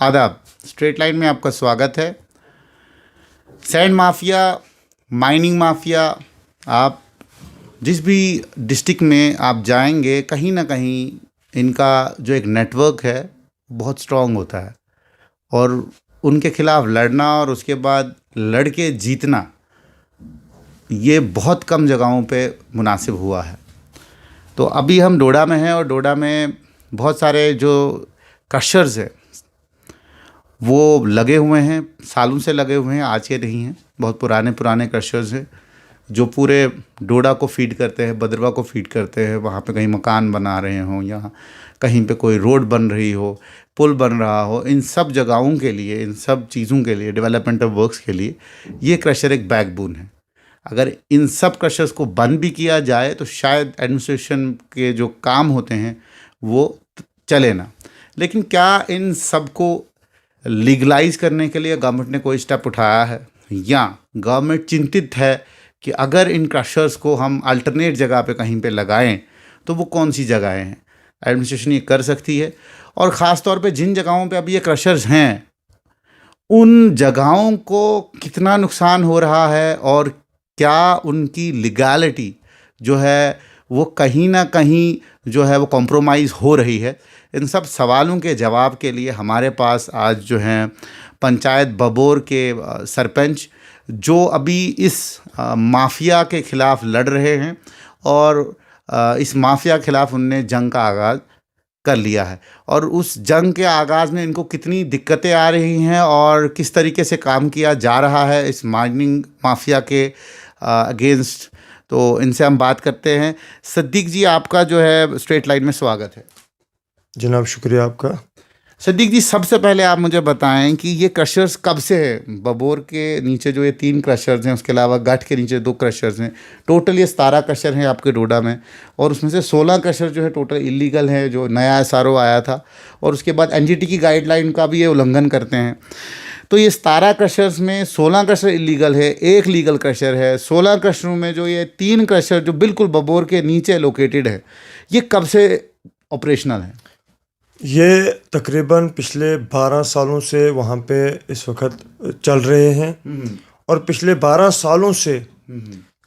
आदाब। Straight line में आपका स्वागत है। सैंड माफिया, माइनिंग माफिया, आप जिस भी डिस्ट्रिक्ट में आप जाएंगे, कहीं ना कहीं इनका जो एक नेटवर्क है बहुत स्ट्रांग होता है और उनके खिलाफ लड़ना और उसके बाद लड़ के जीतना ये बहुत कम जगहों पे मुनासिब हुआ है। तो अभी हम डोडा में हैं और डोडा में बहुत सारे जो क्रशर्स हैं वो लगे हुए हैं, सालों से लगे हुए हैं, आज के नहीं हैं। बहुत पुराने पुराने क्रशर्स हैं जो पूरे डोडा को फीड करते हैं, भद्रवा को फीड करते हैं। वहाँ पे कहीं मकान बना रहे हों या कहीं पे कोई रोड बन रही हो, पुल बन रहा हो, इन सब जगहों के लिए, इन सब चीज़ों के लिए, डेवलपमेंट ऑफ वर्क्स के लिए ये क्रशर एक बैकबोन है। अगर इन सब क्रशर्स को बंद भी किया जाए तो शायद एडमिनिस्ट्रेशन के जो काम होते हैं वो चले ना। लेकिन क्या इन सब को लीगलाइज करने के लिए गवर्नमेंट ने कोई स्टेप उठाया है, या गवर्नमेंट चिंतित है कि अगर इन क्रशर्स को हम अल्टरनेट जगह पे कहीं पे लगाएं तो वो कौन सी जगहें हैं? एडमिनिस्ट्रेशन ये कर सकती है। और ख़ास तौर पे जिन जगहों पे अभी ये क्रशर्स हैं उन जगहों को कितना नुकसान हो रहा है और क्या उनकी लीगैलिटी जो है वो कहीं ना कहीं जो है वो कॉम्प्रोमाइज़ हो रही है। इन सब सवालों के जवाब के लिए हमारे पास आज जो हैं पंचायत बबोर के सरपंच जो अभी इस माफिया के ख़िलाफ़ लड़ रहे हैं और इस माफिया के ख़िलाफ़ उनने जंग का आगाज़ कर लिया है। और उस जंग के आगाज़ में इनको कितनी दिक्कतें आ रही हैं और किस तरीके से काम किया जा रहा है इस माइनिंग माफिया के अगेंस्ट, तो इनसे हम बात करते हैं। सिद्दीक जी, आपका जो है स्ट्रेट लाइन में स्वागत है। जनाब शुक्रिया आपका। सिद्दीक जी, सबसे पहले आप मुझे बताएं कि ये क्रशर्स कब से हैं? बबोर के नीचे जो ये 3 क्रशर्स हैं, उसके अलावा गठ के नीचे 2 क्रशर्स हैं, टोटल ये 17 क्रशर हैं आपके डोडा में। और उसमें से 16 क्रशर जो है टोटल इलीगल है, जो नया एसआरओ आया था, और उसके बाद एनजीटी की गाइडलाइन का भी ये उल्लंघन करते हैं। तो ये 17 क्रशर्स में 16 क्रशर इलीगल है, 1 लीगल क्रशर है। 16 क्रशरों में जो ये 3 क्रशर जो बिल्कुल बबोर के नीचे लोकेटेड है, ये कब से ऑपरेशनल है? ये तकरीबन पिछले 12 सालों से वहाँ पे इस वक्त चल रहे हैं। और पिछले 12 सालों से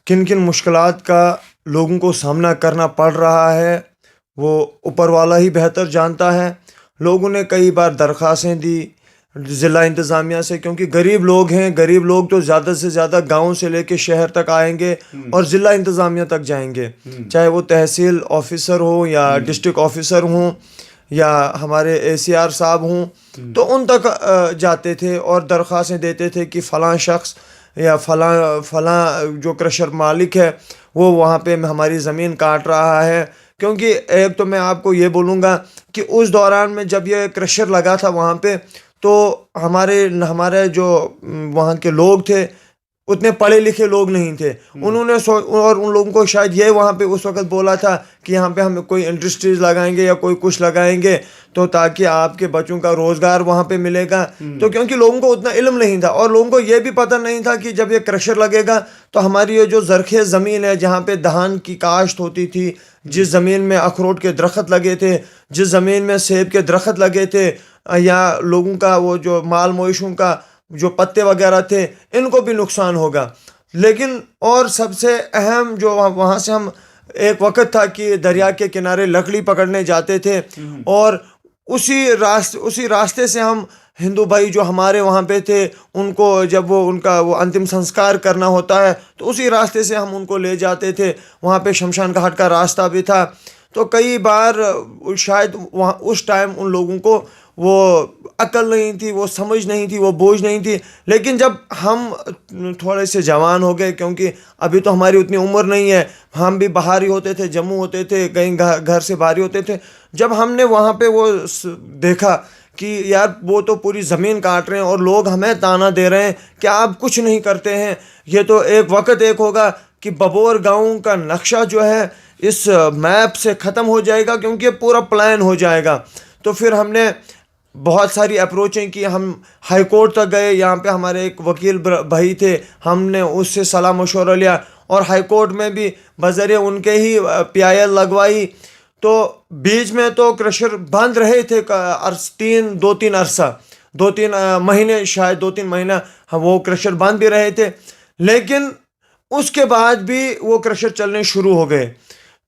किन किन मुश्किलात का लोगों को सामना करना पड़ रहा है वो ऊपर वाला ही बेहतर जानता है। लोगों ने कई बार दरख्वास्तें दी ज़िला इंतज़ामिया से, क्योंकि गरीब लोग हैं। गरीब लोग तो ज़्यादा से ज़्यादा गांव से लेके शहर तक आएंगे और ज़िला इंतज़ामिया तक जाएंगे, चाहे वो तहसील ऑफिसर हो या डिस्ट्रिक्ट ऑफिसर हों या हमारे एसीआर साहब हों, तो उन तक जाते थे और दरख्वास्तें देते थे कि फ़लाँ शख्स या फ़लाँ जो क्रशर मालिक है वो वहाँ पे हमारी ज़मीन काट रहा है। क्योंकि एक तो मैं आपको ये बोलूँगा कि उस दौरान में जब ये क्रशर लगा था वहाँ पे, तो हमारे जो वहाँ के लोग थे उतने पढ़े लिखे लोग नहीं थे। उन्होंने और उन लोगों को शायद ये वहाँ पे उस वक्त बोला था कि यहाँ पे हम कोई इंडस्ट्रीज लगाएंगे या कोई कुछ लगाएंगे तो ताकि आपके बच्चों का रोज़गार वहाँ पे मिलेगा। तो क्योंकि लोगों को उतना इल्म नहीं था और लोगों को ये भी पता नहीं था कि जब ये क्रशर लगेगा तो हमारी ये जो ज़रख़ेज़ ज़मीन है जहाँ पे धान की काश्त होती थी, जिस ज़मीन में अखरोट के दरख्त लगे थे, जिस ज़मीन में सेब के दरख्त लगे थे, या लोगों का वो जो माल मवेशियों का जो पत्ते वगैरह थे, इनको भी नुकसान होगा। लेकिन और सबसे अहम जो वहाँ से हम एक वक्त था कि दरिया के किनारे लकड़ी पकड़ने जाते थे और उसी रास्ते से हम हिंदू भाई जो हमारे वहाँ पे थे उनको जब उनका अंतिम संस्कार करना होता है तो उसी रास्ते से हम उनको ले जाते थे। वहाँ पे शमशान घाट का रास्ता भी था। तो कई बार शायद वहाँ उस टाइम उन लोगों को वो अकल नहीं थी, वो समझ नहीं थी, वो बोझ नहीं थी। लेकिन जब हम थोड़े से जवान हो गए, क्योंकि अभी तो हमारी उतनी उम्र नहीं है, हम भी बाहर ही होते थे, जम्मू होते थे, कहीं घर से बाहर ही होते थे। जब हमने वहाँ पे वो देखा कि यार वो तो पूरी ज़मीन काट रहे हैं और लोग हमें ताना दे रहे हैं कि आप कुछ नहीं करते हैं, ये तो एक वक्त एक होगा कि बबोर गाँव का नक्शा जो है इस मैप से ख़त्म हो जाएगा, क्योंकि पूरा प्लान हो जाएगा। तो फिर हमने बहुत सारी अप्रोचें की, हम हाई कोर्ट तक गए। यहाँ पे हमारे एक वकील भाई थे, हमने उससे सलाह मशवरा लिया और हाई कोर्ट में भी बज़रिए उनके ही पीआईएल लगवाई। तो बीच में तो क्रशर बंद रहे थे 2-3 अरसा, 2-3 महीने, शायद 2-3 महीना हम वो क्रशर बंद भी रहे थे, लेकिन उसके बाद भी वो क्रशर चलने शुरू हो गए।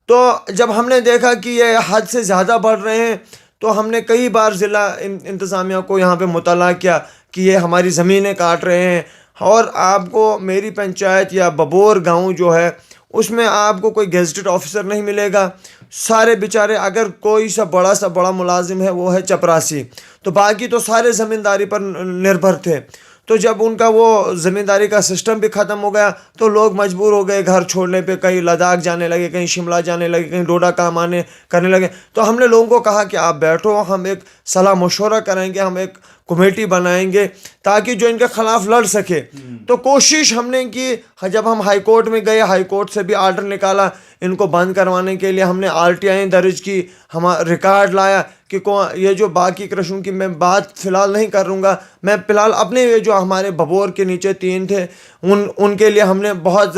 तो जब हमने देखा कि ये हद से ज़्यादा बढ़ रहे हैं, तो हमने कई बार ज़िला इंतज़ामिया को यहाँ पे मुतला किया कि ये हमारी ज़मीनें काट रहे हैं, और आपको मेरी पंचायत या बबोर गांव जो है उसमें आपको कोई गेजेटेड ऑफिसर नहीं मिलेगा। सारे बेचारे, अगर कोई सा बड़ा मुलाजिम है वो है चपरासी, तो बाकी तो सारे ज़मींदारी पर निर्भर थे। तो जब उनका वो ज़मींदारी का सिस्टम भी ख़त्म हो गया, तो लोग मजबूर हो गए घर छोड़ने पे, कहीं लद्दाख जाने लगे, कहीं शिमला जाने लगे, कहीं डोडा काम आने करने लगे। तो हमने लोगों को कहा कि आप बैठो, हम एक सलाह मशवरा करेंगे, हम एक कमेटी बनाएंगे ताकि जो इनके ख़िलाफ़ लड़ सके। तो कोशिश हमने की, जब हम हाई कोर्ट में गए, हाई कोर्ट से भी आर्डर निकाला इनको बंद करवाने के लिए, हमने RTI दर्ज की, हम रिकॉर्ड लाया कि ये जो बाकी क्रशों की मैं बात फ़िलहाल नहीं करूँगा, मैं फ़िलहाल अपने ये जो हमारे बबोर के नीचे 3 थे उनके लिए हमने बहुत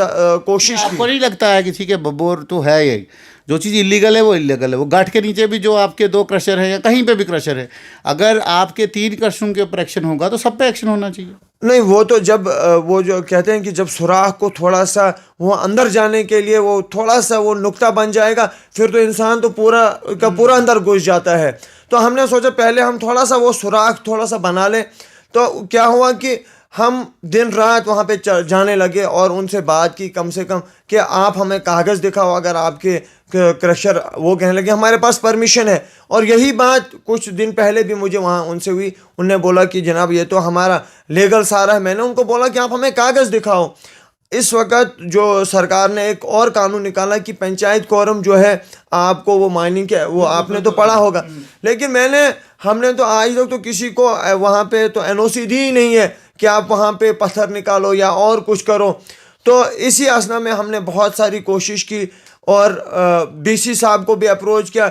कोशिश की। आपको नहीं लगता है कि ठीक है, बबोर तो है, ये जो चीज़ इलीगल है वो इलीगल है, वो घाट के नीचे भी जो आपके 2 क्रशर है या कहीं पे भी क्रशर है, अगर आपके 3 क्रशरों के ऊपर एक्शन होगा तो सब पे एक्शन होना चाहिए। नहीं, वो तो जब वो जो कहते हैं कि जब सुराख को थोड़ा सा वो अंदर जाने के लिए वो थोड़ा सा वो नुक्ता बन जाएगा, फिर तो इंसान तो पूरा का पूरा अंदर घुस जाता है। तो हमने सोचा पहले हम थोड़ा सा वो सुराख थोड़ा सा बना लें। तो क्या हुआ कि हम दिन रात वहाँ पे जाने लगे और उनसे बात की, कम से कम कि आप हमें कागज़ दिखाओ अगर आपके क्रशर, वो कहने लगे हमारे पास परमिशन है। और यही बात कुछ दिन पहले भी मुझे वहाँ उनसे हुई, उनने बोला कि जनाब ये तो हमारा लीगल सारा है। मैंने उनको बोला कि आप हमें कागज़ दिखाओ। इस वक्त जो सरकार ने एक और कानून निकाला कि पंचायत कोरम जो है, आपको वो माइनिंग के, वो आपने तो पढ़ा होगा, लेकिन हमने तो आज तक तो किसी को वहाँ पे तो NOC दी ही नहीं है कि आप वहाँ पे पत्थर निकालो या और कुछ करो। तो इसी असना में हमने बहुत सारी कोशिश की और DC साहब को भी अप्रोच किया।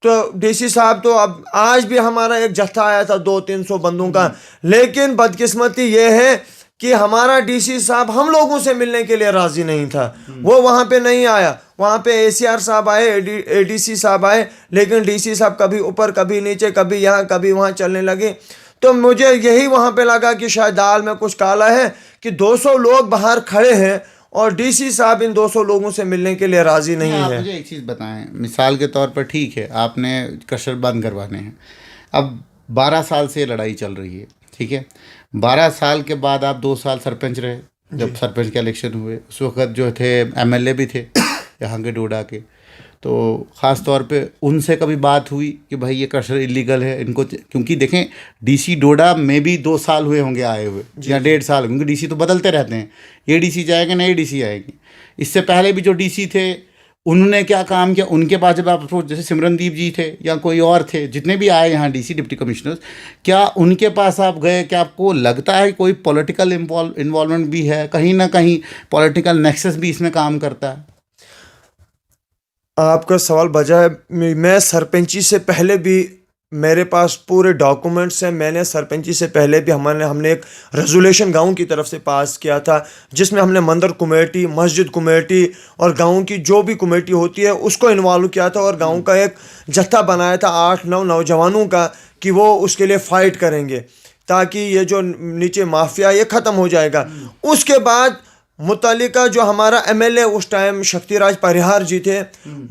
तो DC साहब तो अब आज भी हमारा एक जत्था आया था 200-300 बंदों का, लेकिन बदकिस्मती ये है कि हमारा DC साहब हम लोगों से मिलने के लिए राज़ी नहीं था, वो वहाँ पे नहीं आया। वहाँ पे ACR साहब आए, ADC साहब आए, लेकिन DC साहब कभी ऊपर कभी नीचे, कभी यहाँ कभी वहाँ चलने लगे। तो मुझे यही वहाँ पे लगा कि शायद दाल में कुछ काला है कि 200 लोग बाहर खड़े हैं और DC साहब इन 200 लोगों से मिलने के लिए राज़ी नहीं आप है। मुझे एक चीज़ बताएं, मिसाल के तौर पर ठीक है आपने क्रशर बंद करवाने हैं, अब 12 साल से लड़ाई चल रही है, ठीक है, 12 साल के बाद आप 2 साल सरपंच रहे, जब सरपंच के इलेक्शन हुए उस वक्त जो थे MLA भी थे यहाँ के डोडा के, तो ख़ास तौर पे उनसे कभी बात हुई कि भाई ये क्रशर इलीगल है इनको, क्योंकि देखें DC डोडा में भी 2 साल हुए होंगे आए हुए या 1.5 साल, क्योंकि DC तो बदलते रहते हैं, ये DC जाएंगे नए DC आएंगे। इससे पहले भी जो DC थे उन्होंने क्या काम किया, उनके पास जब आप जैसे सिमरनदीप जी थे या कोई और थे, जितने भी आए यहाँ DC डिप्टी कमिश्नर्स, क्या उनके पास आप गए, क्या आपको लगता है कोई पॉलिटिकल इन्वॉल्वमेंट भी है, कहीं ना कहीं पॉलिटिकल नेक्सस भी इसमें काम करता है? आपका सवाल बजा है। मैं सरपंची से पहले भी मेरे पास पूरे डॉक्यूमेंट्स हैं। मैंने सरपंची से पहले भी हमने एक रेजोल्यूशन गांव की तरफ से पास किया था, जिसमें हमने मंदिर कमेटी, मस्जिद कमेटी और गांव की जो भी कमेटी होती है उसको इन्वॉल्व किया था, और गांव का एक जत्था बनाया था 8-9 नौजवानों का कि वो उसके लिए फ़ाइट करेंगे ताकि ये जो नीचे माफिया ये ख़त्म हो जाएगा। उसके बाद मुतल्लिका जो हमारा MLA उस टाइम शक्तिराज परिहार जी थे,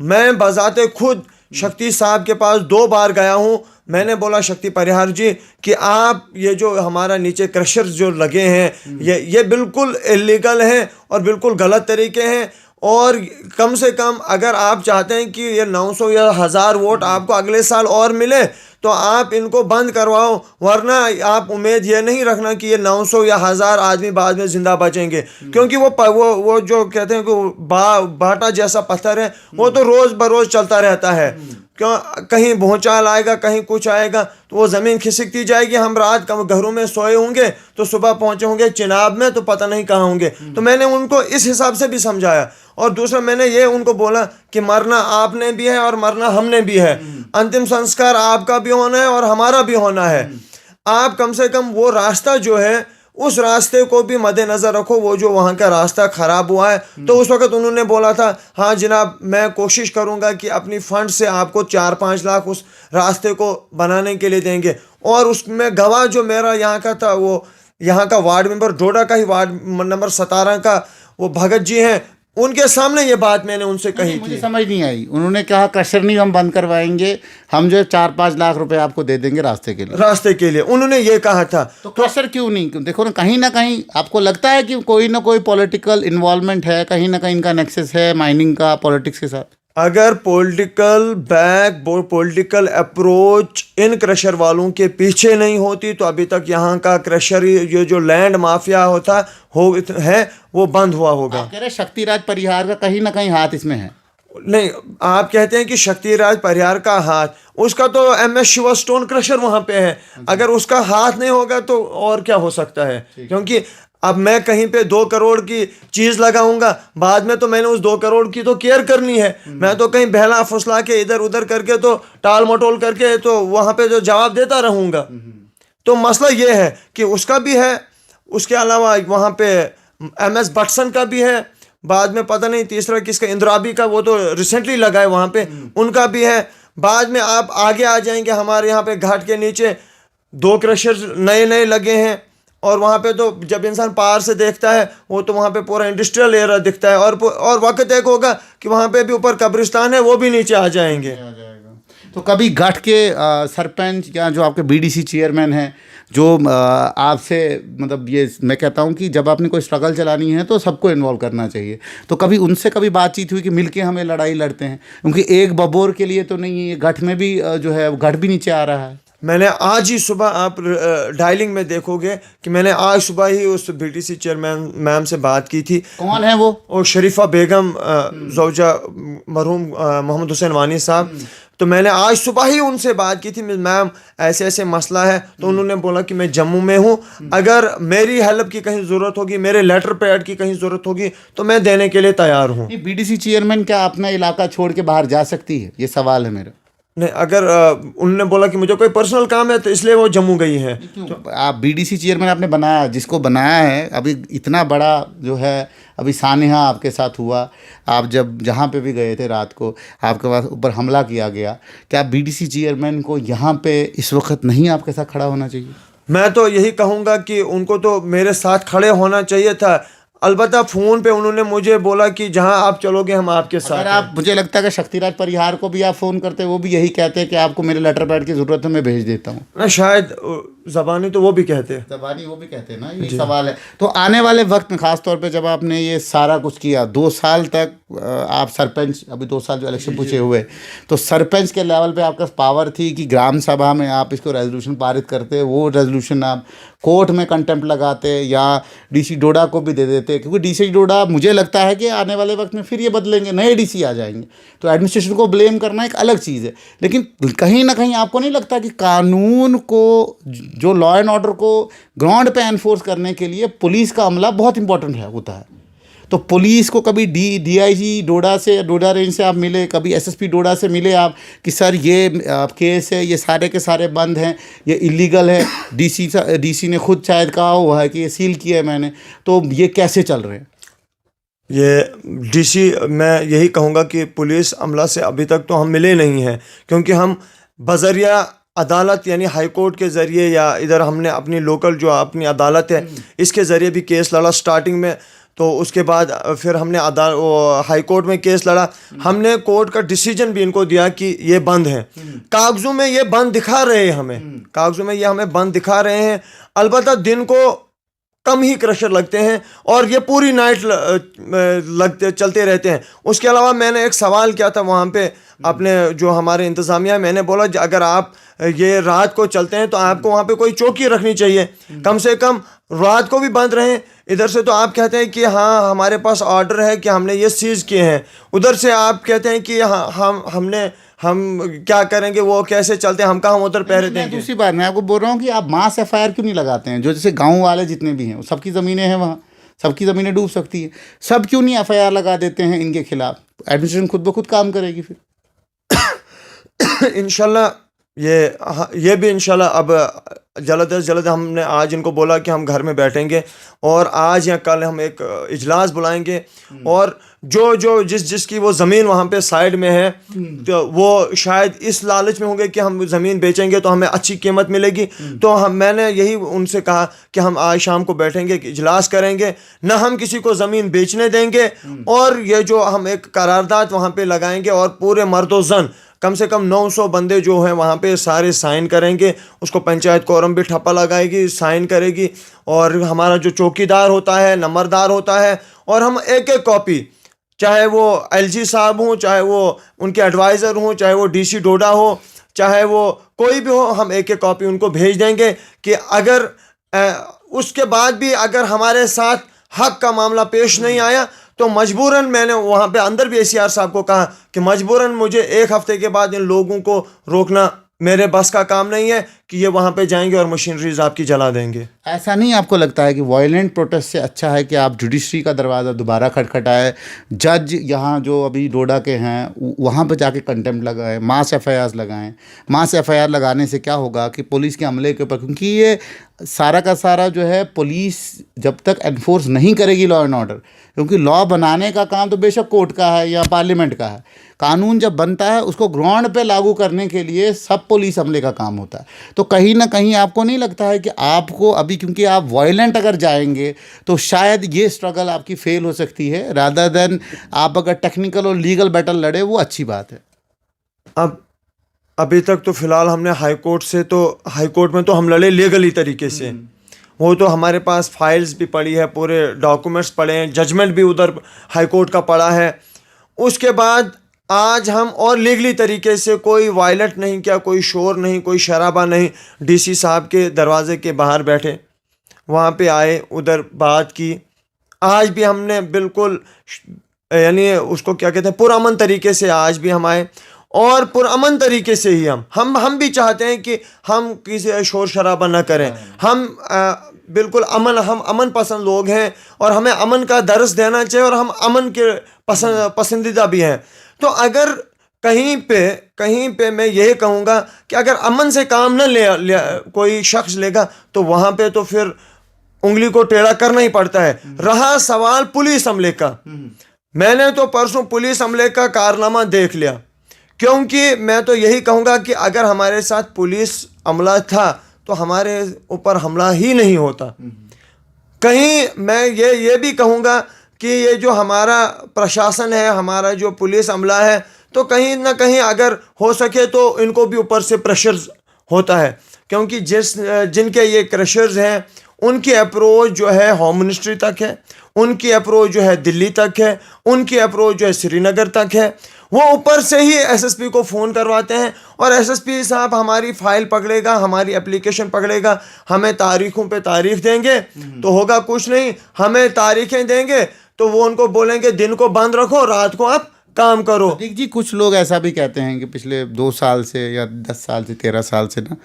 मैं बजाते खुद शक्ति साहब के पास 2 बार गया हूँ। मैंने बोला शक्ति परिहार जी कि आप ये जो हमारा नीचे क्रशर जो लगे हैं ये बिल्कुल इलीगल हैं और बिल्कुल गलत तरीके हैं, और कम से कम अगर आप चाहते हैं कि ये 900 या 1000 वोट आपको अगले साल और मिले तो आप इनको बंद करवाओ, वरना आप उम्मीद ये नहीं रखना कि ये 900 या 1000 आदमी बाद में ज़िंदा बचेंगे, क्योंकि वो जो कहते हैं कि बाटा जैसा पत्थर है, वो तो रोज़ बरोज़ चलता रहता है। क्यों, कहीं भूचाल आएगा, कहीं कुछ आएगा तो वो ज़मीन खिसकती जाएगी। हम रात घरों में सोए होंगे तो सुबह पहुँचे होंगे चिनाब में तो पता नहीं कहाँ होंगे। तो मैंने उनको इस हिसाब से भी समझाया। और दूसरा मैंने ये उनको बोला कि मरना आपने भी है और मरना हमने भी है, अंतिम संस्कार आपका भी होना है और हमारा भी होना है। आप कम से कम वो रास्ता जो है उस रास्ते को भी मद्देनज़र रखो, वो जो वहाँ का रास्ता ख़राब हुआ है। तो उस वक्त उन्होंने बोला था, हाँ जनाब मैं कोशिश करूँगा कि अपनी फ़ंड से आपको 4-5 लाख उस रास्ते को बनाने के लिए देंगे। और उसमें गवाह जो मेरा यहाँ का था, वो यहाँ का वार्ड मेंबर डोडा का ही वार्ड नंबर 17 का वो भगत जी हैं, उनके सामने ये बात मैंने उनसे कही मुझे थी। समझ नहीं आई। उन्होंने कहा क्रशर नहीं हम बंद करवाएंगे, हम जो है 4-5 लाख रुपए आपको दे देंगे रास्ते के लिए उन्होंने ये कहा था। तो क्रशर क्यों नहीं? देखो ना कहीं आपको लगता है कि कोई ना कोई पॉलिटिकल इन्वॉल्वमेंट है, कहीं ना कहीं इनका नेक्सस है माइनिंग का पॉलिटिक्स के साथ। अगर पॉलिटिकल अप्रोच इन क्रशर वालों के पीछे नहीं होती तो अभी तक यहाँ का क्रशर, ये जो लैंड माफिया है वो बंद हुआ होगा। आप कह रहे शक्तिराज परिहार का कहीं ना कहीं हाथ इसमें है? नहीं, आप कहते हैं कि शक्तिराज परिहार का हाथ, उसका तो MS शिवा स्टोन क्रशर वहाँ पे है। अगर उसका हाथ नहीं होगा तो और क्या हो सकता है? क्योंकि अब मैं कहीं पे 2 करोड़ की चीज़ लगाऊंगा, बाद में तो मैंने उस 2 करोड़ की तो केयर करनी है। मैं तो कहीं बहला फुसला के इधर उधर करके तो टाल मटोल करके तो वहाँ पे जो जवाब देता रहूँगा। तो मसला ये है कि उसका भी है, उसके अलावा वहाँ पे MS बटसन का भी है, बाद में पता नहीं तीसरा किसका, इंद्राबी का, वो तो रिसेंटली लगा है वहाँ पे, उनका भी है। बाद में आप आगे आ जाएंगे, हमारे यहाँ पे घाट के नीचे 2 क्रशर नए लगे हैं। और वहाँ पे तो जब इंसान पार से देखता है वो तो वहाँ पे पूरा इंडस्ट्रियल एरिया दिखता है। और वक्त एक होगा कि वहाँ पे भी ऊपर कब्रिस्तान है, वो भी नीचे आ जाएंगे। तो कभी गढ़ के सरपंच या जो आपके BDC चेयरमैन हैं, जो आपसे मतलब ये मैं कहता हूँ कि जब आपने कोई स्ट्रगल चलानी है तो सबको इन्वॉल्व करना चाहिए, तो कभी उनसे कभी बातचीत हुई कि मिलके हमें लड़ाई लड़ते हैं? क्योंकि एक बबोर के लिए तो नहीं है, गढ़ में भी जो है गढ़ भी नीचे आ रहा है। मैंने आज ही सुबह, आप डायलिंग में देखोगे कि मैंने आज सुबह ही उस BDC चेयरमैन मैम से बात की थी। कौन है वो? और शरीफा बेगम, ज़ौजा मरहूम मोहम्मद हुसैन वानी साहब। तो मैंने आज सुबह ही उनसे बात की थी, मैम ऐसे ऐसे मसला है। तो उन्होंने बोला कि मैं जम्मू में हूँ, अगर मेरी हेल्प की कहीं ज़रूरत होगी, मेरे लेटर पैड की कहीं ज़रूरत होगी तो मैं देने के लिए तैयार हूँ। BDC चेयरमैन क्या अपना इलाका छोड़ के बाहर जा सकती है? ये सवाल है मेरा। नहीं, अगर उन्होंने बोला कि मुझे कोई पर्सनल काम है तो इसलिए वो जम्मू गई हैं। तो आप BDC चेयरमैन आपने बनाया, जिसको बनाया है, अभी इतना बड़ा जो है, अभी सानेहा आपके साथ हुआ, आप जब जहाँ पे भी गए थे रात को आपके पास ऊपर हमला किया गया, क्या BDC चेयरमैन को यहाँ पे इस वक्त नहीं आपके साथ खड़ा होना चाहिए? मैं तो यही कहूँगा कि उनको तो मेरे साथ खड़े होना चाहिए था। अलबत्ता फ़ोन पे उन्होंने मुझे बोला कि जहां आप चलोगे हम आपके साथ अगर आप, मुझे लगता है कि शक्तिराज परिहार को भी आप फ़ोन करते, वो भी यही कहते हैं कि आपको मेरे लेटर पैड की ज़रूरत है, मैं भेज देता हूँ ना। शायद ज़बानी तो वो भी कहते हैं, ज़बानी वो भी कहते हैं ना, ये सवाल है। तो आने वाले वक्त में ख़ास तौर पे जब आपने ये सारा कुछ किया, 2 साल तक आप सरपंच, अभी 2 साल जो इलेक्शन पूछे हुए, तो सरपंच के लेवल पे आपका पावर थी कि ग्राम सभा में आप इसको रेजोल्यूशन पारित करते, वो रेजोल्यूशन आप कोर्ट में कंटेम्प्ट लगाते या DC डोडा को भी दे देते, क्योंकि DC डोडा मुझे लगता है कि आने वाले वक्त में फिर ये बदलेंगे, नए DC आ जाएंगे, तो एडमिनिस्ट्रेशन को ब्लेम करना एक अलग चीज़ है। लेकिन कहीं ना कहीं आपको नहीं लगता कि कानून को, जो लॉ एंड ऑर्डर को ग्राउंड पे एनफोर्स करने के लिए पुलिस का अमला बहुत इंपॉर्टेंट होता है? तो पुलिस को कभी DIG डोडा से, डोडा रेंज से आप मिले, कभी SSP डोडा से मिले आप कि सर ये केस है, ये सारे के सारे बंद हैं, ये इलीगल है, DC ने खुद शायद कहा हुआ है कि ये सील किया है मैंने, तो ये कैसे चल रहे हैं? ये DC, मैं यही कहूँगा कि पुलिस अमला से अभी तक तो हम मिले नहीं हैं, क्योंकि हम बजरिया अदालत यानी हाई कोर्ट के ज़रिए या इधर हमने अपनी लोकल जो अपनी अदालत है इसके ज़रिए भी केस लड़ा स्टार्टिंग में। तो उसके बाद फिर हमने हाई कोर्ट में केस लड़ा, हमने कोर्ट का डिसीजन भी इनको दिया कि ये बंद है। कागजों में ये बंद दिखा रहे हैं हमें, कागजों में ये हमें बंद दिखा रहे हैं। अलबत्ता दिन को कम ही क्रशर लगते हैं और ये पूरी नाइट चलते रहते हैं। उसके अलावा मैंने एक सवाल किया था वहाँ पे अपने जो हमारे इंतज़ामिया, मैंने बोला अगर आप ये रात को चलते हैं तो आपको वहाँ पे कोई चौकी रखनी चाहिए, कम से कम रात को भी बंद रहें। इधर से तो आप कहते हैं कि हाँ हमारे पास ऑर्डर है कि हमने ये सीज़ किए हैं, उधर से आप कहते हैं कि हाँ हम क्या करेंगे, वो कैसे चलते हैं, हम कहाँ उधर पहरे देंगे। दूसरी बात मैं आपको बोल रहा हूँ कि आप मास FIR क्यों नहीं लगाते हैं? जो जैसे गाँव वाले जितने भी हैं, सबकी ज़मीनें हैं, वहाँ सबकी ज़मीनें डूब सकती हैं, सब क्यों नहीं FIR लगा देते हैं इनके खिलाफ? एडमिनिस्ट्रेशन खुद ब खुद काम करेगी फिर। इंशाल्लाह ये भी इंशाल्लाह अब जल्द अज जल्द हमने आज इनको बोला कि हम घर में बैठेंगे और आज या कल हम एक इजलास बुलाएंगे और जो जिसकी वो ज़मीन वहाँ पे साइड में है तो वो शायद इस लालच में होंगे कि हम ज़मीन बेचेंगे तो हमें अच्छी कीमत मिलेगी। तो मैंने यही उनसे कहा कि हम आज शाम को बैठेंगे, इजलास करेंगे, ना हम किसी को ज़मीन बेचने देंगे और ये जो हम एक करारदाद वहाँ पे लगाएंगे और पूरे मर्द व ज़न कम से कम 900 बंदे जो हैं वहाँ पे सारे साइन करेंगे। उसको पंचायत कोरम भी ठप्पा लगाएगी, साइन करेगी और हमारा जो चौकीदार होता है, नंबरदार होता है, और हम एक एक कॉपी, चाहे वो एलजी साहब हों, चाहे वो उनके एडवाइज़र हों, चाहे वो डीसी डोडा हो, चाहे वो कोई भी हो, हम एक एक कॉपी उनको भेज देंगे कि अगर उसके बाद भी अगर हमारे साथ हक का मामला पेश नहीं आया तो मजबूरन, मैंने वहाँ पे अंदर भी एसीआर साहब को कहा कि मजबूरन मुझे 1 हफ्ते के बाद इन लोगों को रोकना मेरे बस का काम नहीं है कि ये वहाँ पे जाएंगे और मशीनरीज आपकी जला देंगे। ऐसा नहीं आपको लगता है कि वायलेंट प्रोटेस्ट से अच्छा है कि आप जुडिशरी का दरवाज़ा दोबारा खटखटाए, जज यहाँ जो अभी डोडा के हैं वहाँ पे जाके कंटेम्प्ट लगाएं, मास एफआईआर लगाएं। मास एफआईआर लगाने से क्या होगा कि पुलिस के अमले के ऊपर, क्योंकि ये सारा का सारा जो है पुलिस जब तक एनफोर्स नहीं करेगी लॉ एंड ऑर्डर, क्योंकि लॉ बनाने का काम तो बेशक कोर्ट का है या पार्लियामेंट का है, कानून जब बनता है उसको ग्राउंड पे लागू करने के लिए सब पुलिस अमले का काम होता है। तो कहीं ना कहीं आपको नहीं लगता है कि आपको अभी, क्योंकि आप वायलेंट अगर जाएंगे तो शायद ये स्ट्रगल आपकी फेल हो सकती है, रादर देन आप अगर टेक्निकल और लीगल बैटल लड़े, वो अच्छी बात है। अब अभी तक तो फ़िलहाल हमने हाई कोर्ट में तो हम लड़े लीगली तरीके से, वो तो हमारे पास फाइल्स भी पड़ी है, पूरे डॉक्यूमेंट्स पड़े हैं, जजमेंट भी उधर हाई कोर्ट का पड़ा है। उसके बाद आज हम और लीगली तरीके से कोई वायलेट नहीं किया, कोई शोर नहीं, कोई शराबा नहीं। डीसी साहब के दरवाजे के बाहर बैठे, वहाँ पे आए, उधर बात की। आज भी हमने बिल्कुल यानी उसको क्या कहते हैं, पुरअमन तरीके से आज भी हम आए और पुरअमन तरीके से ही हम भी चाहते हैं कि हम किसी शोर शराबा ना करें। हम बिल्कुल हम अमन पसंद लोग हैं और हमें अमन का दर्स देना चाहिए और हम अमन के पसंदीदा भी हैं। तो अगर कहीं पे मैं यही कहूँगा कि अगर अमन से काम न ले कोई शख्स लेगा तो वहाँ पे तो फिर उंगली को टेढ़ा करना ही पड़ता है। रहा सवाल पुलिस अमले का, मैंने तो परसों पुलिस अमले का कारनामा देख लिया, क्योंकि मैं तो यही कहूँगा कि अगर हमारे साथ पुलिस अमला था तो हमारे ऊपर हमला ही नहीं होता। कहीं मैं ये भी कहूँगा कि ये जो हमारा प्रशासन है, हमारा जो पुलिस अमला है, तो कहीं ना कहीं अगर हो सके तो इनको भी ऊपर से प्रेशर होता है, क्योंकि जिनके ये क्रशर्स हैं उनकी अप्रोच जो है होम मिनिस्ट्री तक है, उनकी अप्रोच जो है दिल्ली तक है, उनकी अप्रोच जो है श्रीनगर तक है। वो ऊपर से ही एसएसपी को फ़ोन करवाते हैं और एसएसपी साहब हमारी फ़ाइल पकड़ेगा, हमारी एप्लीकेशन पकड़ेगा, हमें तारीख़ों पे तारीख़ देंगे तो होगा कुछ नहीं, हमें तारीखें देंगे तो वो उनको बोलेंगे दिन को बंद रखो, रात को आप काम करो। प्रतीक जी, कुछ लोग ऐसा भी कहते हैं कि पिछले 2 साल से या 10 साल से 13 साल से ना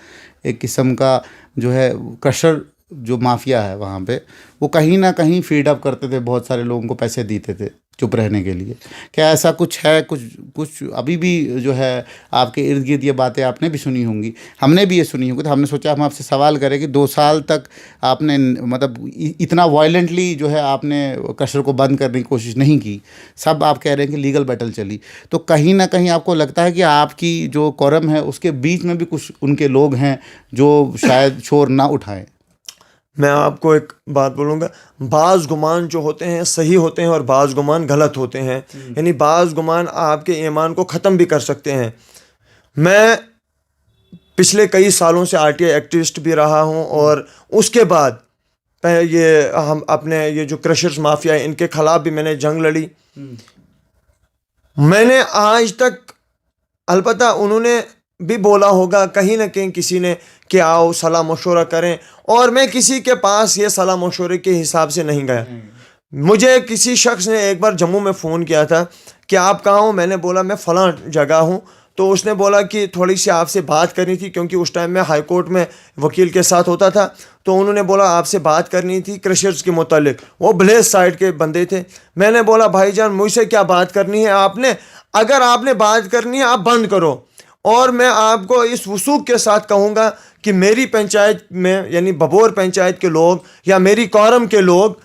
एक किस्म का जो है क्रशर जो माफिया है वहाँ पे, वो कहीं ना कहीं फीड अप करते थे, बहुत सारे लोगों को पैसे देते थे चुप रहने के लिए। क्या ऐसा कुछ है? कुछ अभी भी जो है आपके इर्द गिर्द ये बातें आपने भी सुनी होंगी, हमने भी ये सुनी होंगी, तो हमने सोचा हम आपसे सवाल करें कि 2 साल तक आपने मतलब इतना वायलेंटली जो है आपने क्रशर को बंद करने की कोशिश नहीं की, सब आप कह रहे हैं कि लीगल बैटल चली, तो कहीं ना कहीं आपको लगता है कि आपकी जो कोरम है उसके बीच में भी कुछ उनके लोग हैं जो शायद शोर ना उठाएं? मैं आपको एक बात बोलूँगा, बाज़ गुमान जो होते हैं सही होते हैं और बाज़ गुमान गलत होते हैं। यानी बाज़ गुमान आपके ईमान को ख़त्म भी कर सकते हैं। मैं पिछले कई सालों से आरटीआई एक्टिविस्ट भी रहा हूं और उसके बाद ये हम अपने ये जो क्रशर्स माफिया है इनके ख़िलाफ़ भी मैंने जंग लड़ी। मैंने आज तक, अलबत्ता उन्होंने भी बोला होगा कहीं ना कहीं किसी ने कि आओ सलाह मशवरा करें, और मैं किसी के पास ये सलाह मशवरे के हिसाब से नहीं गया। मुझे किसी शख्स ने एक बार जम्मू में फ़ोन किया था कि आप कहाँ हो, मैंने बोला मैं फ़लाँ जगह हूँ, तो उसने बोला कि थोड़ी सी आपसे बात करनी थी, क्योंकि उस टाइम मैं हाई कोर्ट में वकील के साथ होता था, तो उन्होंने बोला आपसे बात करनी थी क्रशर्स के मुतालिक। वो ब्लेज साइड के बंदे थे। मैंने बोला भाईजान मुझसे क्या बात करनी है आपने, अगर आपने बात करनी है आप बंद करो, और मैं आपको इस वसूख के साथ कहूँगा कि मेरी पंचायत में यानी बबोर पंचायत के लोग या मेरी कौरम के लोग,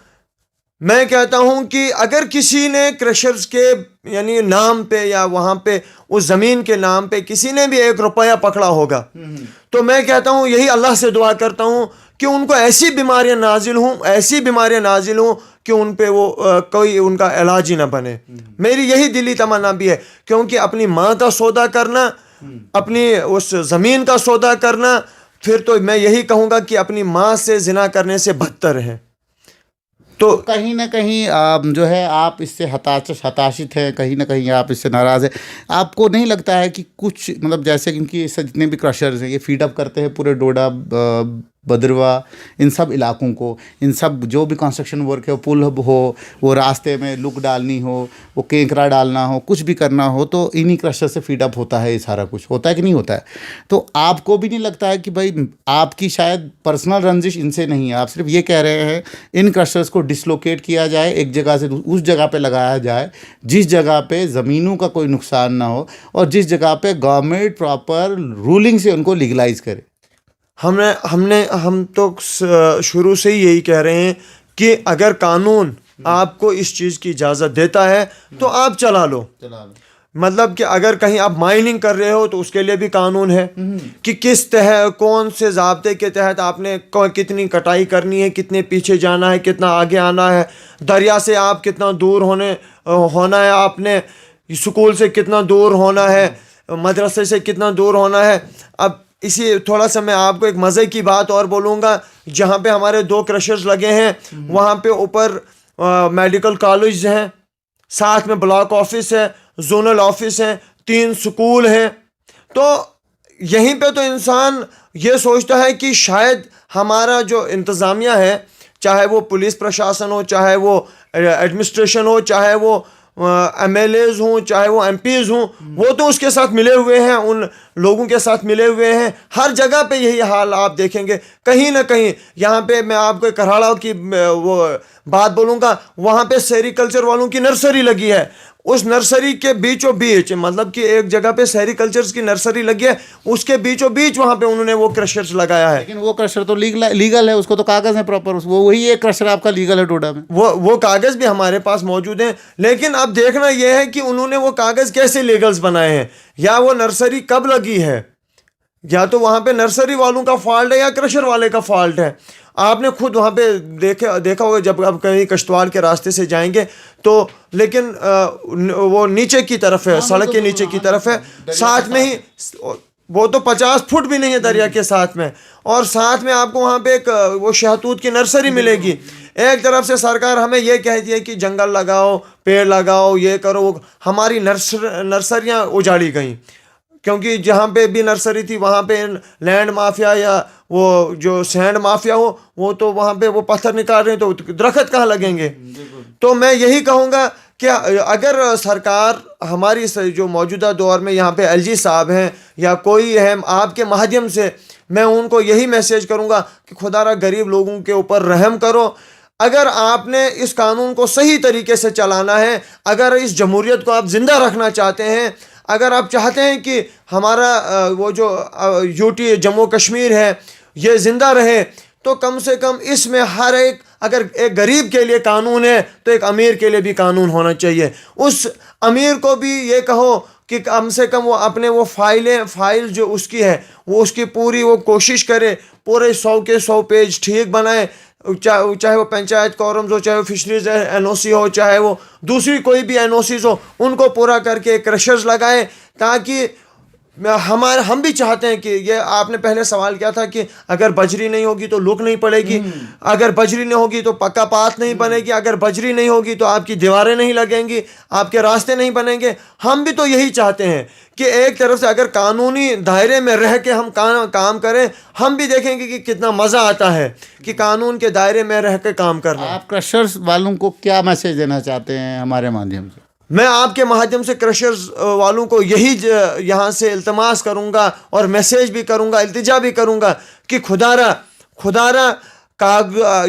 मैं कहता हूं कि अगर किसी ने क्रशर्स के यानी नाम पे या वहां पे उस ज़मीन के नाम पे किसी ने भी 1 रुपया पकड़ा होगा, तो मैं कहता हूं, यही अल्लाह से दुआ करता हूं कि उनको ऐसी बीमारियां नाजिल हों कि उन पे वो कोई उनका इलाज ही ना बने। मेरी यही दिली तमन्ना भी है, क्योंकि अपनी माँ का सौदा करना, अपनी उस ज़मीन का सौदा करना, फिर तो मैं यही कहूँगा कि अपनी माँ से जिना करने से बदतर है। तो कहीं ना कहीं जो है आप इससे हताशित हैं, कहीं ना कहीं आप इससे नाराज़ हैं। आपको नहीं लगता है कि कुछ मतलब जैसे क्योंकि इससे जितने भी क्रशर्स हैं ये फीड अप करते हैं पूरे डोडा भद्रवा इन सब इलाकों को, इन सब जो भी कंस्ट्रक्शन वर्क है, वो पुल हो, वो रास्ते में लुक डालनी हो, वो केंकरा डालना हो, कुछ भी करना हो, तो इन्हीं क्रशर से फीड अप होता है ये सारा कुछ, होता है कि नहीं होता है? तो आपको भी नहीं लगता है कि भाई आपकी शायद पर्सनल रंजिश इनसे नहीं है, आप सिर्फ ये कह रहे हैं इन क्रशर्स को डिसलोकेट किया जाए, एक जगह से उस जगह पे लगाया जाए जिस जगह पे ज़मीनों का कोई नुकसान ना हो और जिस जगह पे गवर्नमेंट प्रॉपर रूलिंग से उनको लीगलाइज करे? हम तो शुरू से ही यही कह रहे हैं कि अगर कानून आपको इस चीज़ की इजाज़त देता है तो आप चला लो। मतलब कि अगर कहीं आप माइनिंग कर रहे हो तो उसके लिए भी कानून है कि किस तहत, कौन से ज़ाब्ते के तहत आपने कितनी कटाई करनी है, कितने पीछे जाना है, कितना आगे आना है, दरिया से आप कितना दूर होना है, आपने स्कूल से कितना दूर होना है, मदरसे से कितना दूर होना है। अब इसी थोड़ा सा मैं आपको एक मज़े की बात और बोलूँगा, जहाँ पे हमारे 2 क्रशर्स लगे हैं वहाँ पे ऊपर मेडिकल कॉलेज हैं, साथ में ब्लॉक ऑफिस है, जोनल ऑफिस हैं, 3 स्कूल हैं। तो यहीं पे तो इंसान ये सोचता है कि शायद हमारा जो इंतज़ामिया है, चाहे वो पुलिस प्रशासन हो, चाहे वो एडमिनिस्ट्रेशन हो, चाहे वो MLAs हों, चाहे वो MPs हों, वो तो उसके साथ मिले हुए हैं, उन लोगों के साथ मिले हुए हैं। हर जगह पे यही हाल आप देखेंगे। कहीं ना कहीं यहाँ पे मैं आपको कराड़ा की वो बात बोलूँगा, वहाँ पे सेरिकल्चर वालों की नर्सरी लगी है। उस नर्सरी के बीचों बीच, मतलब कि एक जगह पे सेरिकल्चर्स की नर्सरी लगी है, उसके बीचों बीच वहाँ पे उन्होंने वो क्रशर्स लगाया है। लेकिन वो क्रशर तो लीगल है, उसको तो कागज़ है प्रॉपर, वो वही एक क्रशर आपका लीगल है डोडा में। वो कागज़ भी हमारे पास मौजूद हैं। लेकिन अब देखना यह है कि उन्होंने वो कागज़ कैसे लीगल्स बनाए हैं, या वो नर्सरी कब लगी है, या तो वहाँ पे नर्सरी वालों का फॉल्ट है या क्रशर वाले का फॉल्ट है। आपने खुद वहाँ पे देखा होगा जब आप कहीं कश्तवाड़ के रास्ते से जाएंगे तो, लेकिन वो नीचे की तरफ है, सड़क के नीचे की तरफ है, साथ में ही वो तो 50 फुट भी नहीं है दरिया के साथ में, और साथ में आपको वहाँ पे एक वो शहतूत की नर्सरी मिलेगी। एक तरफ से सरकार हमें ये कहती है कि जंगल लगाओ, पेड़ लगाओ, ये करो, वो हमारी नर्सरियाँ उजाड़ी गई, क्योंकि जहाँ पे भी नर्सरी थी वहाँ पे लैंड माफिया या वो जो सैंड माफिया हो, वो तो वहाँ पे वो पत्थर निकाल रहे हैं, तो दरख्त कहाँ लगेंगे। तो मैं यही कहूँगा कि अगर सरकार हमारी जो मौजूदा दौर में यहाँ पे LG साहब हैं या कोई है, आपके माध्यम से मैं उनको यही मैसेज करूँगा कि खुदारा गरीब लोगों के ऊपर रहम करो। अगर आपने इस कानून को सही तरीके से चलाना है, अगर इस जमहूरियत को आप ज़िंदा रखना चाहते हैं, अगर आप चाहते हैं कि हमारा वो जो UT जम्मू कश्मीर है ये ज़िंदा रहे, तो कम से कम इसमें हर एक, अगर एक गरीब के लिए कानून है तो एक अमीर के लिए भी कानून होना चाहिए। उस अमीर को भी ये कहो कि कम से कम वो अपने वो फाइल जो उसकी है वो उसकी पूरी वो कोशिश करे, पूरे 100 के 100 पेज ठीक बनाए, चाहे वो पंचायत कॉरम्स हो, चाहे वो फिशरीज NOC हो, चाहे वो दूसरी कोई भी NOCs हो, उनको पूरा करके क्रशर्स लगाए, ताकि हम भी चाहते हैं कि ये आपने पहले सवाल किया था कि अगर बजरी नहीं होगी तो लुक नहीं पड़ेगी, अगर बजरी नहीं होगी तो पक्का पात नहीं बनेगी, अगर बजरी नहीं होगी तो आपकी दीवारें नहीं लगेंगी, आपके रास्ते नहीं बनेंगे। हम भी तो यही चाहते हैं कि एक तरफ से अगर कानूनी दायरे में रह के हम काम करें, हम भी देखेंगे कि कितना मज़ा आता है कि कानून के दायरे में रह के काम करना। आप क्रशर्स वालों को क्या मैसेज देना चाहते हैं हमारे माध्यम से? मैं आपके माध्यम से क्रशर्स वालों को यही यहाँ से इल्तमास करूँगा और मैसेज भी करूँगा, इल्तिजा भी करूँगा कि खुदारा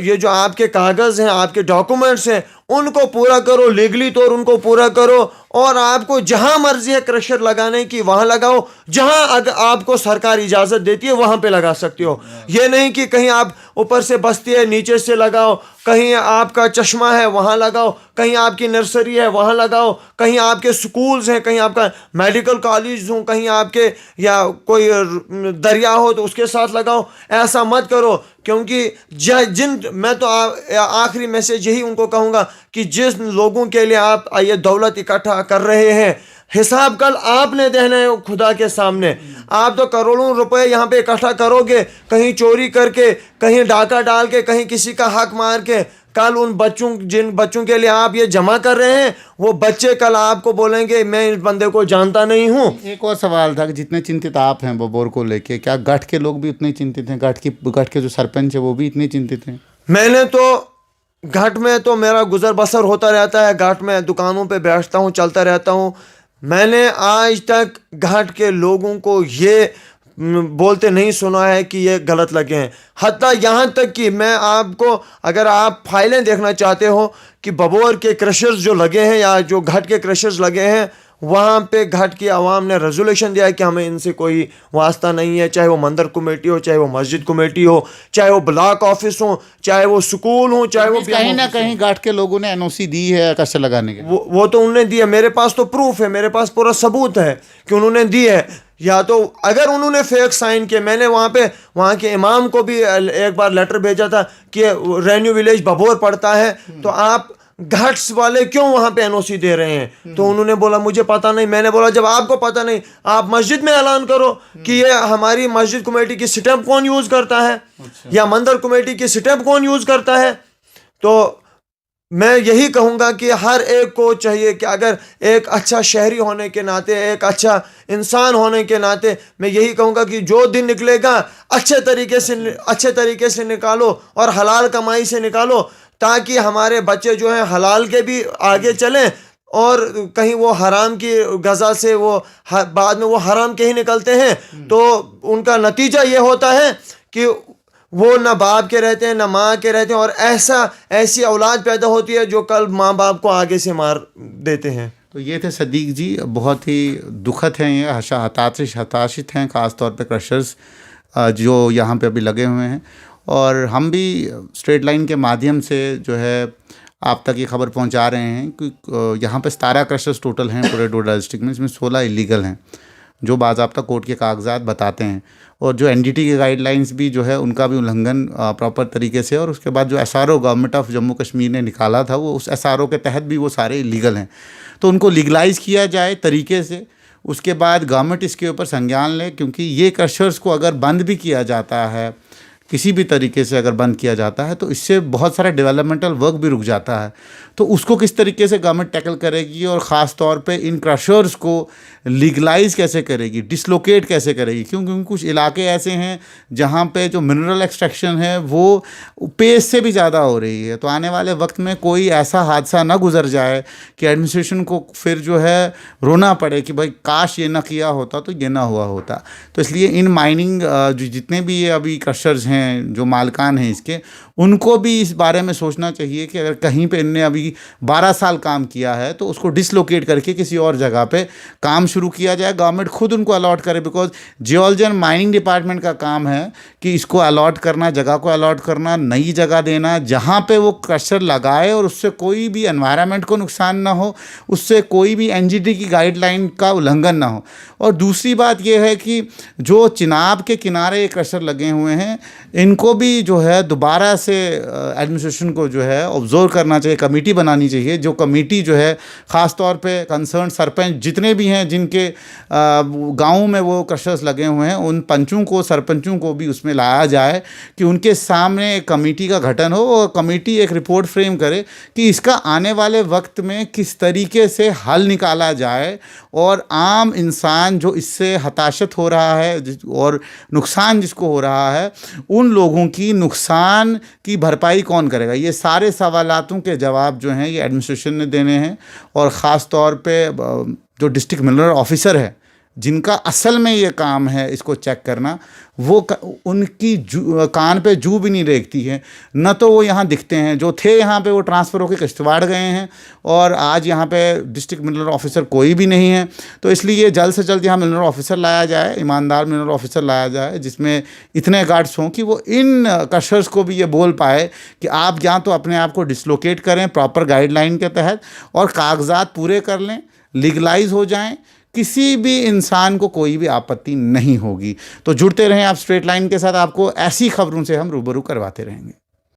ये जो आपके कागज़ हैं, आपके डॉक्यूमेंट्स हैं, उनको पूरा करो, लीगली तौर उनको पूरा करो। और आपको जहां मर्जी है क्रशर लगाने की वहां लगाओ, जहां अगर आपको सरकार इजाजत देती है वहां पे लगा सकते हो। ये नहीं कि कहीं आप ऊपर से बस्ती है नीचे से लगाओ, कहीं आपका चश्मा है वहां लगाओ, कहीं आपकी नर्सरी है वहां लगाओ, कहीं आपके स्कूल्स हैं, कहीं आपका मेडिकल कॉलेज हो, कहीं आपके या कोई दरिया हो तो उसके साथ लगाओ। ऐसा मत करो, क्योंकि मैं तो आखिरी मैसेज यही उनको कहूँगा कि जिस लोगों के लिए आप ये दौलत इकट्ठा कर रहे हैं, हिसाब कल आपने देना है खुदा के सामने। आप तो करोड़ों रुपए यहाँ पे इकट्ठा करोगे, कहीं चोरी करके, कहीं डाका डाल के, कहीं किसी का हक मार के। कल उन बच्चों, जिन बच्चों के लिए आप ये जमा कर रहे हैं, वो बच्चे कल आपको बोलेंगे मैं इस बंदे को जानता नहीं हूँ। एक और सवाल था कि जितने चिंतित आप हैं बबोर को लेके, क्या गढ़ के लोग भी उतने चिंतित हैं? गढ़ के जो सरपंच है वो भी इतने चिंतित हैं? मैंने तो घाट में तो मेरा गुजर बसर होता रहता है, घाट में दुकानों पे बैठता हूँ, चलता रहता हूँ। मैंने आज तक घाट के लोगों को ये बोलते नहीं सुना है कि ये गलत लगे हैं। हत्ता यहाँ तक कि मैं आपको, अगर आप फाइलें देखना चाहते हो कि बबोर के क्रशर्स जो लगे हैं या जो घाट के क्रशर्स लगे हैं, वहाँ पे घाट की आवाम ने रेजोल्यूशन दिया है कि हमें इनसे कोई वास्ता नहीं है, चाहे वो मंदिर कमेटी हो, चाहे वो मस्जिद कमेटी हो, चाहे वो ब्लॉक ऑफिस हो, चाहे वो स्कूल हो, चाहे वो कहीं ना कहीं घाट के लोगों ने एनओसी दी है क्रशर लगाने के। वो तो उन्होंने दी है। मेरे पास तो प्रूफ है, मेरे पास पूरा सबूत है कि उन्होंने दी है। या तो अगर उन्होंने फेक साइन किए, मैंने वहाँ के इमाम को भी एक बार लेटर भेजा था कि रेन्यू विलेज बबोर पड़ता है, तो आप घाट्स वाले क्यों वहां पे एनओसी दे रहे हैं? तो उन्होंने बोला मुझे पता नहीं। मैंने बोला जब आपको पता नहीं, आप मस्जिद में ऐलान करो कि ये हमारी मस्जिद कमेटी की स्टैंप कौन यूज करता है, या मंदिर कमेटी की स्टैंप कौन यूज करता है। तो मैं यही कहूँगा कि हर एक को चाहिए कि अगर एक अच्छा शहरी होने के नाते, एक अच्छा इंसान होने के नाते, मैं यही कहूँगा कि जो दिन निकलेगा अच्छे तरीके से निकालो और हलाल कमाई से निकालो, ताकि हमारे बच्चे जो हैं हलाल के भी आगे चलें, और कहीं वो हराम की गज़ा से वो बाद में वो हराम के ही निकलते हैं। तो उनका नतीजा ये होता है कि वो ना बाप के रहते हैं ना माँ के रहते हैं, और ऐसी औलाद पैदा होती है जो कल माँ बाप को आगे से मार देते हैं। तो ये थे सदीक जी, बहुत ही दुखद हैं ये, हताशित हैं ख़ास तौर पे क्रशर्स जो यहाँ पे अभी लगे हुए हैं। और हम भी स्ट्रेट लाइन के माध्यम से जो है आप तक ये खबर पहुँचा रहे हैं कि यहाँ पे 17 क्रशर्स टोटल हैं पूरे डोडा डिस्ट्रिक्ट में, इसमें 16 इलीगल हैं जो बाज़ाब्ता कोर्ट के कागजात बताते हैं। और जो एनडीटी के गाइडलाइंस भी जो है उनका भी उल्लंघन प्रॉपर तरीके से, और उसके बाद जो SRO government of Jammu Kashmir ने निकाला था वो उस एसआरओ के तहत भी वो सारे इलीगल हैं। तो उनको लीगलाइज़ किया जाए तरीके से, उसके बाद गवर्नमेंट इसके ऊपर संज्ञान ले, क्योंकि ये क्रशर्स को अगर बंद भी किया जाता है, किसी भी तरीके से अगर बंद किया जाता है, तो इससे बहुत सारा डेवलपमेंटल वर्क भी रुक जाता है। तो उसको किस तरीके से गवर्नमेंट टैकल करेगी, और ख़ास तौर पे इन क्रशर्स को लीगलाइज कैसे करेगी, डिसलोकेट कैसे करेगी? क्योंकि कुछ इलाके ऐसे हैं जहाँ पे जो मिनरल एक्सट्रैक्शन है वो पेस से भी ज़्यादा हो रही है। तो आने वाले वक्त में कोई ऐसा हादसा ना गुजर जाए कि एडमिनिस्ट्रेशन को फिर जो है रोना पड़े कि भाई काश ये ना किया होता तो ये ना हुआ होता। तो इसलिए इन माइनिंग जो जितने भी ये अभी क्रशर्स हैं, जो मालकान हैं इसके, उनको भी इस बारे में सोचना चाहिए कि अगर कहीं पे इनने अभी 12 साल काम किया है तो उसको डिसलोकेट करके किसी और जगह पे काम शुरू किया जाए, गवर्नमेंट खुद उनको अलॉट करे। Because geology and mining department का काम है कि इसको अलॉट करना, जगह को अलॉट करना, नई जगह देना जहाँ पे वो क्रशर लगाए और उससे कोई भी एनवायरनमेंट को नुकसान ना हो, उससे कोई भी एनजीटी की गाइडलाइन का उल्लंघन ना हो। और दूसरी बात यह है कि जो चिनाब के किनारे क्रशर लगे हुए हैं, इनको भी जो है दोबारा से एडमिनिस्ट्रेशन को जो है ऑब्जर्व करना चाहिए, कमेटी बनानी चाहिए। जो कमेटी जो है ख़ास तौर पे कंसर्न सरपंच जितने भी हैं जिनके गाँव में वो क्रशर्स लगे हुए हैं, उन पंचों को, सरपंचों को भी उसमें लाया जाए कि उनके सामने एक कमेटी का गठन हो और कमेटी एक रिपोर्ट फ्रेम करे कि इसका आने वाले वक्त में किस तरीके से हल निकाला जाए, और आम इंसान जो इससे हताशत हो रहा है और नुकसान जिसको हो रहा है, उन लोगों की नुकसान की भरपाई कौन करेगा। ये सारे सवालातों के जवाब जो हैं ये एडमिनिस्ट्रेशन ने देने हैं। और ख़ास तौर पे जो डिस्ट्रिक्ट मिनरल ऑफिसर है जिनका असल में ये काम है इसको चेक करना, वो उनकी कान पे जू भी नहीं रेखती है। न तो वो यहाँ दिखते हैं, जो थे यहाँ पे वो ट्रांसफ़र होकर किश्तवाड़ गए हैं और आज यहाँ पे डिस्ट्रिक्ट मिनरल ऑफिसर कोई भी नहीं है। तो इसलिए जल्द से जल्द यहाँ मिनरल ऑफिसर लाया जाए, ईमानदार मिनरल ऑफिसर लाया जाए, जिसमें इतने गार्ड्स हों कि वो इन क्रशर्स को भी ये बोल पाए कि आप या तो अपने आप को डिसलोकेट करें प्रॉपर गाइडलाइन के तहत और कागजात पूरे कर लें, लीगलाइज हो जाएं, किसी भी इंसान को कोई भी आपत्ति नहीं होगी। तो जुड़ते रहें आप स्ट्रेट लाइन के साथ, आपको ऐसी खबरों से हम रूबरू करवाते रहेंगे।